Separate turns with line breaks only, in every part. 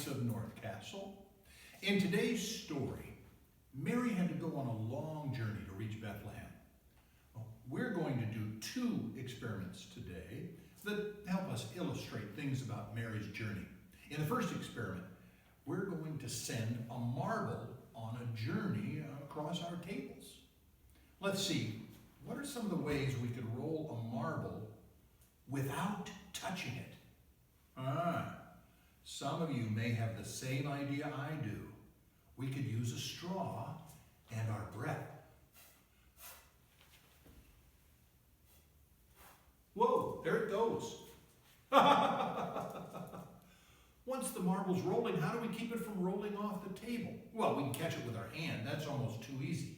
Knights of North Castle. In today's story, Mary had to go on a long journey to reach Bethlehem. Well, we're going to do 2 experiments today that help us illustrate things about Mary's journey. In the first experiment, we're going to send a marble on a journey across our tables. Let's see, what are some of the ways we could roll a marble without touching it? Some of you may have the same idea I do. We could use a straw and our breath. Whoa, there it goes. Once the marble's rolling, how do we keep it from rolling off the table? Well, we can catch it with our hand. That's almost too easy.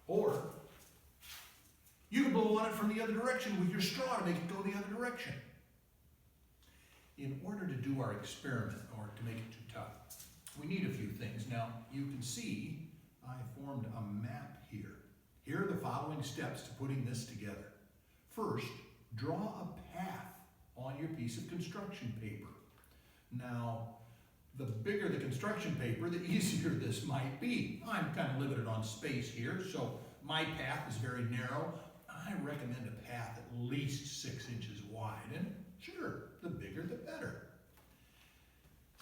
Or you can blow on it from the other direction with your straw to make it go the other direction. In order to do our experiment, or to make it too tough, we need a few things. Now, you can see I formed a map here. Here are the following steps to putting this together. First, draw a path on your piece of construction paper. Now, the bigger the construction paper, the easier this might be. I'm kind of limited on space here, so my path is very narrow. I recommend a path at least 6 inches wide, and sure, the bigger the better.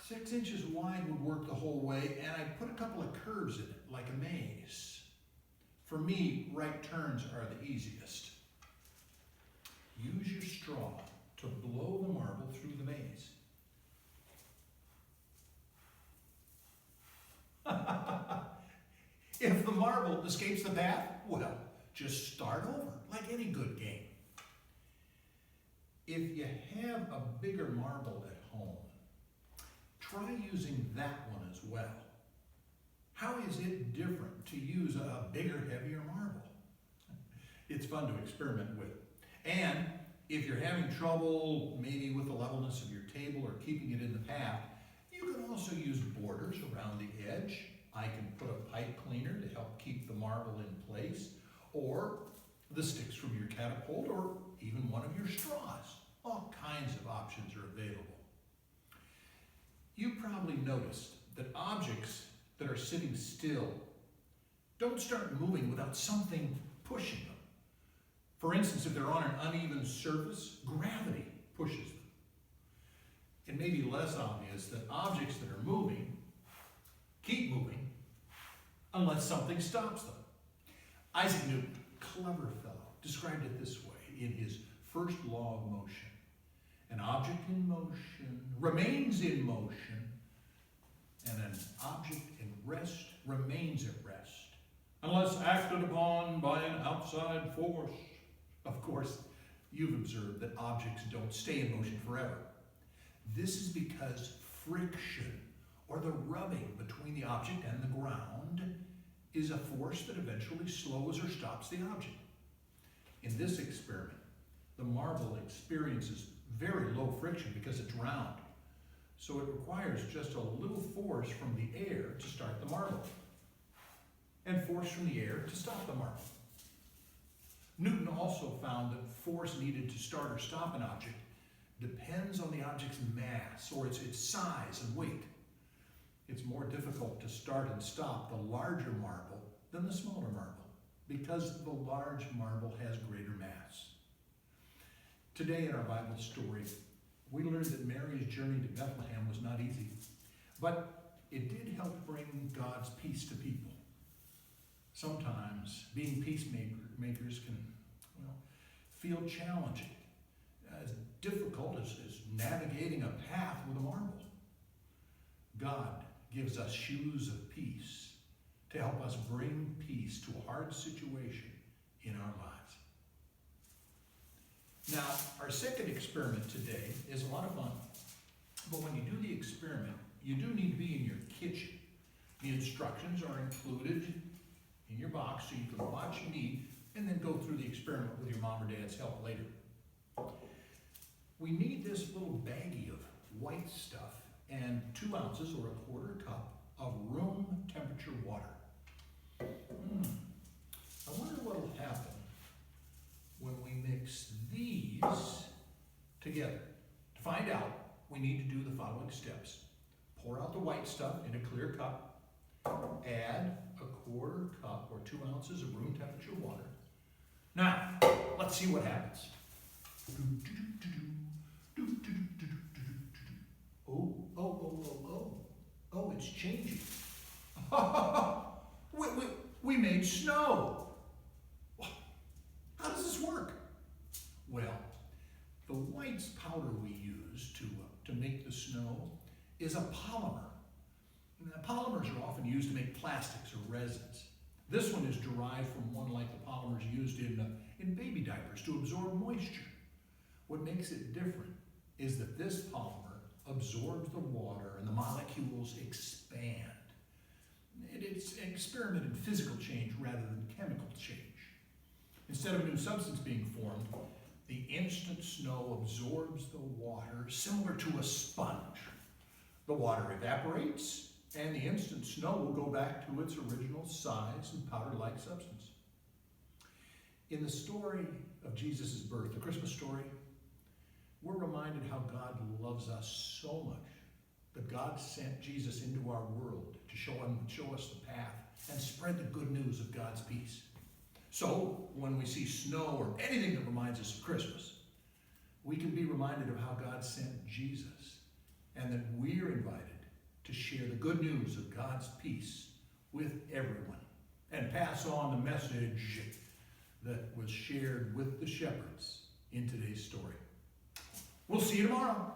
6 inches wide would work the whole way, and I put a couple of curves in it, like a maze. For me, right turns are the easiest. Use your straw to blow the marble through the maze. If the marble escapes the path, well, just start over, like any good game. If you have a bigger marble at home, try using that one as well. How is it different to use a bigger, heavier marble? It's fun to experiment with. And if you're having trouble maybe with the levelness of your table or keeping it in the path, you can also use borders around the edge. I can put a pipe cleaner to help keep the marble in place, or the sticks from your catapult, or even one of your straws. All kinds of options are available. You probably noticed that objects that are sitting still don't start moving without something pushing them. For instance, if they're on an uneven surface, gravity pushes them. It may be less obvious that objects that are moving keep moving unless something stops them. Isaac Newton, clever fellow, described it this way in his first law of motion. An object in motion remains in motion, and an object in rest remains at rest, unless acted upon by an outside force. Of course, you've observed that objects don't stay in motion forever. This is because friction, or the rubbing between the object and the ground, is a force that eventually slows or stops the object. In this experiment, the marble experiences very low friction because it's round. So it requires just a little force from the air to start the marble, and force from the air to stop the marble. Newton also found that force needed to start or stop an object depends on the object's mass, or its size and weight. It's more difficult to start and stop the larger marble than the smaller marble, because the large marble has greater mass. Today in our Bible story, we learned that Mary's journey to Bethlehem was not easy, but it did help bring God's peace to people. Sometimes being peacemakers can, feel challenging, as difficult as navigating a path with a marble. God gives us shoes of peace to help us bring peace to a hard situation in our lives. Now, our second experiment today is a lot of fun. But when you do the experiment, you do need to be in your kitchen. The instructions are included in your box so you can watch me and then go through the experiment with your mom or dad's help later. We need this little baggie of white stuff and 2 ounces or a quarter cup of room temperature water. I wonder what will happen when we mix these together. To find out, we need to do the following steps. Pour out the white stuff in a clear cup. Add a quarter cup or 2 ounces of room temperature water. Now, let's see what happens. Oh, it's changing. We made snow. How does this work? Well, the white powder we use to make the snow is a polymer. Now, polymers are often used to make plastics or resins. This one is derived from one like the polymers used in baby diapers to absorb moisture. What makes it different is that this polymer absorbs the water and the molecules expand. It's an experiment in physical change rather than chemical change. Instead of a new substance being formed, the instant snow absorbs the water similar to a sponge. The water evaporates, and the instant snow will go back to its original size and powder-like substance. In the story of Jesus' birth, the Christmas story, we're reminded how God loves us so much that God sent Jesus into our world to show us the path and spread the good news of God's peace. So, when we see snow or anything that reminds us of Christmas, we can be reminded of how God sent Jesus and that we're invited to share the good news of God's peace with everyone and pass on the message that was shared with the shepherds in today's story. We'll see you tomorrow.